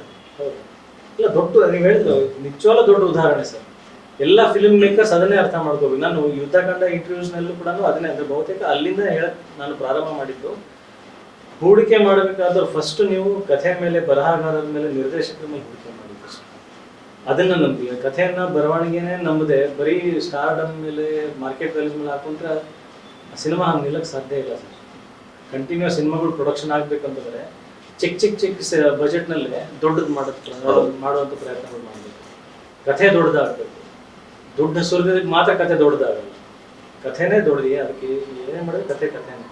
ಇಲ್ಲ, ದೊಡ್ಡ ನೀವು ಹೇಳಿದ್ರು ನಿಜವಾಗ್ಲೂ ದೊಡ್ಡ ಉದಾಹರಣೆ ಸರ್. ಎಲ್ಲ ಫಿಲ್ಮ್ ಮೇಕರ್ಸ್ ಅದನ್ನೇ ಅರ್ಥ ಮಾಡ್ಕೋಬೇಕು. ನಾನು ಯುದ್ಧಕಾಂಡ ಇಂಟರ್ವ್ಯೂಸ್ ನಲ್ಲೂ ಕೂಡ ಅದನ್ನೇ, ಅಂದ್ರೆ ಬಹುತೇಕ ಅಲ್ಲಿಂದ ಹೇಳಕ್ ನಾನು ಪ್ರಾರಂಭ ಮಾಡಿದ್ದು. ಹೂಡಿಕೆ ಮಾಡಬೇಕಾದ್ರೆ ಫಸ್ಟ್ ನೀವು ಕಥೆ ಮೇಲೆ, ಬರಹಗಾರರ ಮೇಲೆ, ನಿರ್ದೇಶಕರ ಮೇಲೆ ಹೂಡಿಕೆ ಮಾಡಬೇಕು. ಅದನ್ನ ನಂಬಿ ಕಥೆಯನ್ನ, ಬರವಣಿಗೆನೇ ನಂಬದೆ ಬರೀ ಸ್ಟಾರ್ಡಮ್ ಮೇಲೆ, ಮಾರ್ಕೆಟ್ ವ್ಯಾಲ್ಯೂಸ್ ಮೇಲೆ ಹಾಕೊಂಡ್ರೆ ಸಿನಿಮಾ ಹಂಗೆ ನಿಲ್ಲಕ್ಕೆ ಸಾಧ್ಯ ಇಲ್ಲ ಸರ್. ಕಂಟಿನ್ಯೂ ಸಿನಿಮಾಗಳು ಪ್ರೊಡಕ್ಷನ್ ಆಗ್ಬೇಕಂತಂದ್ರೆ ಚಿಕ್ಕ ಬಜೆಟ್ನಲ್ಲೇ ದೊಡ್ಡದು ಮಾಡುವಂಥ ಪ್ರಯತ್ನಗಳು ಮಾಡಬೇಕು. ಕಥೆ ದೊಡ್ಡದಾಗಬೇಕು. ದುಡ್ಡು ಸುರಿದಕ್ಕೆ ಮಾತ್ರ ಕಥೆ ದೊಡ್ಡದಾಗಲ್ಲ, ಕಥೆನೇ ದೊಡ್ಡದಿ. ಅದಕ್ಕೆ ಏನೇ ಮಾಡಿದ್ರೆ ಕಥೆನೇ.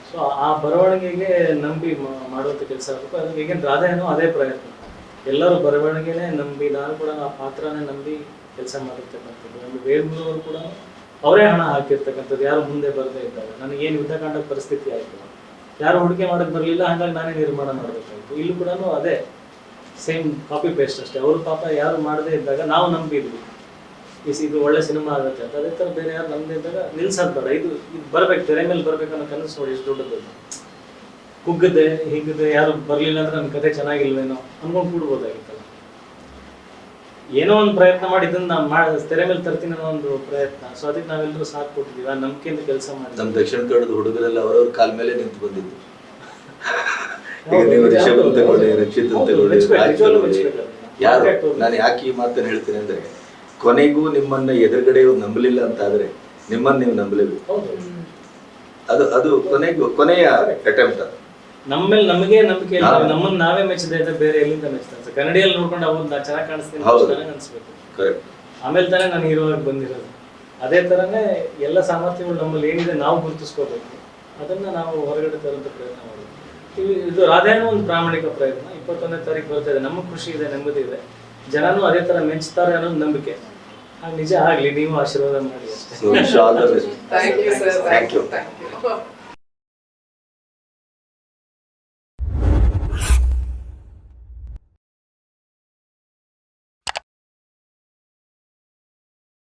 ಸೊ ಆ ಬರವಣಿಗೆಗೆ ನಂಬಿ ಮಾಡುವಂಥ ಕೆಲಸ ಆಗಬೇಕು. ಅದು ಈಗಿನ ರಾಧೆನೂ ಅದೇ ಪ್ರಯತ್ನ. ಎಲ್ಲರೂ ಬರವಣಿಗೆನೇ ನಂಬಿ, ನಾನು ಕೂಡ ಆ ಪಾತ್ರನೇ ನಂಬಿ ಕೆಲಸ ಮಾಡಿರ್ತಕ್ಕಂಥದ್ದು. ನಮ್ಮ ವೇಲ್ಮೂರು ಕೂಡ ಅವರೇ ಹಣ ಹಾಕಿರ್ತಕ್ಕಂಥದ್ದು, ಯಾರು ಮುಂದೆ ಬರದೇ ಇದ್ದಾಗ. ನನಗೇನು ಯುದ್ಧಕಾಂಡ ಪರಿಸ್ಥಿತಿ ಆಯಿತು, ಯಾರು ಹೂಡಿಕೆ ಮಾಡಕ್ಕೆ ಬರಲಿಲ್ಲ, ಹಾಗಾಗಿ ನಾನೇ ನಿರ್ಮಾಣ ಮಾಡಬೇಕಾಯ್ತು. ಇಲ್ಲೂ ಕೂಡ ಅದೇ ಸೇಮ್ ಕಾಪಿ ಪೇಸ್ಟ್ ಅಷ್ಟೇ. ಅವರು ಪಾಪ ಯಾರು ಮಾಡದೇ ಇದ್ದಾಗ ನಾವು ನಂಬಿದ್ವಿ ಇದು ಒಳ್ಳೆ ಸಿನಿಮಾ ಆಗುತ್ತೆ ಅಂತ. ಅದೇ ಥರ ಬೇರೆ ಯಾರು ನಮ್ಮದೇ ಇದ್ದಾಗ ನಿಲ್ಸೋದು ಬೇಡ, ಇದು ಬರ್ಬೇಕು, ತೆರೆ ಮೇಲೆ ಬರ್ಬೇಕು ಅನ್ನೋ ಕನಸು ನೋಡಿ ಎಷ್ಟು ದೊಡ್ಡದು. ಕುಗ್ಗದೆ ಹಿಗ್ಗದೆ ಯಾರು ಬರಲಿಲ್ಲ ಅಂದ್ರೆ ನನ್ನ ಕತೆ ಚೆನ್ನಾಗಿಲ್ವೇನೋ ಅನ್ಕೊಂಡು ಕೂಡ್ಬೋದಾಗಿತ್ತಲ್ಲ. ಏನೋ ಒಂದು ಪ್ರಯತ್ನ ಮಾಡಿ ಇದನ್ನ ತೆರೆ ಮೇಲೆ ತರ್ತೀನಿ ಅನ್ನೋ ಒಂದು ಪ್ರಯತ್ನ. ಸೊ ಅದಕ್ಕೆ ನಾವೆಲ್ಲರೂ ಸಾಥ್ ಕೊಟ್ಟಿದ್ದೀವಿ, ಆ ನಂಬಿಕೆಯಿಂದ ಕೆಲಸ ಮಾಡಿ. ನಮ್ಮ ದಕ್ಷಿಣ ಕನ್ನಡದ ಹುಡುಗರೆಲ್ಲ ಅವರವ್ರ ಕಾಲ ಮೇಲೆ ನಿಂತು ಬಂದಿದ್ದು. ಈಗ ನೀವು ರಿಷಭನ್ ತಗೊಳ್ಳಿ, ರಕ್ಷಿತ್ ತಗೊಳ್ಳಿ, ರಾಜ್ ತಗೊಳ್ಳಿ, ಯಾರು ನಾನು ಯಾಕೆ ಈ ಮಾತನ್ನು ಹೇಳ್ತೀನಿ ಅಂದ್ರೆ, ಕೊನೆಗೂ ನಿಮ್ಮನ್ನ ಎದುರುಗಡೆ ನಂಬಲಿಲ್ಲ ಅಂತ ಆದ್ರೆ ನಿಮ್ಮನ್ನ ನೀವು ನಂಬಲೇಬೇಕು. ಅದು ಕೊನೆಯ ಅಟೆಂಪ್ಟ್. ಅದು ನಮ್ಮ ಮೇಲೆ ನಮಗೆ ನಂಬಿಕೆ ಇಲ್ಲ, ನಮ್ಮನ್ನ ನಾವೇ ಮೆಚ್ಚದೆ ಇದ್ರೆ ಬೇರೆ ಎಲ್ಲಿಂದ ಮೆಚ್ತಾರೆ ಸರ್? ಕನ್ನಡಿಯಲ್ಲಿ ನೋಡ್ಕೊಂಡು ಅವ್ರು ನಾ ಚೆನ್ನಾಗಿ ಕಾಣಿಸ್ತೀನಿ ನನಗೆ ಅನ್ಸ್ಬೇಕು. ಕರೆಕ್ಟ್. ಆಮೇಲೆ ತಾನೇ ನಾನು ಹೀರೋ ಆಗಿ ಬಂದಿರೋದು. ಅದೇ ತರನೇ ಎಲ್ಲ ಸಾಮರ್ಥ್ಯಗಳು ನಮ್ಮಲ್ಲಿ ಏನಿದೆ ನಾವು ಗುರುತಿಸ್ಕೋಬೇಕು, ಅದನ್ನ ನಾವು ಹೊರಗಡೆ ತರುವಂತ ಪ್ರಯತ್ನ ಮಾಡಬೇಕು. ಇದು ರಾಧೇನೂ ಒಂದು ಪ್ರಾಮಾಣಿಕ ಪ್ರಯತ್ನ. 21ನೇ ತಾರೀಕು ಬರ್ತಾ ಇದೆ, ನಮಗೆ ಖುಷಿ ಇದೆ, ನೆಮ್ಮದಿ ಇದೆ, ಜನನೂ ಅದೇ ತರ ಮೆಚ್ತಾರೆ ಅನ್ನೋದು ನಂಬಿಕೆ. ಹಾಗೆ ನಿಜ ಆಗ್ಲಿ, ನೀವು ಆಶೀರ್ವಾದ ಮಾಡಿ ಅಷ್ಟೇ. So wish you all the best. Thank you sir. Thank you. Thank you.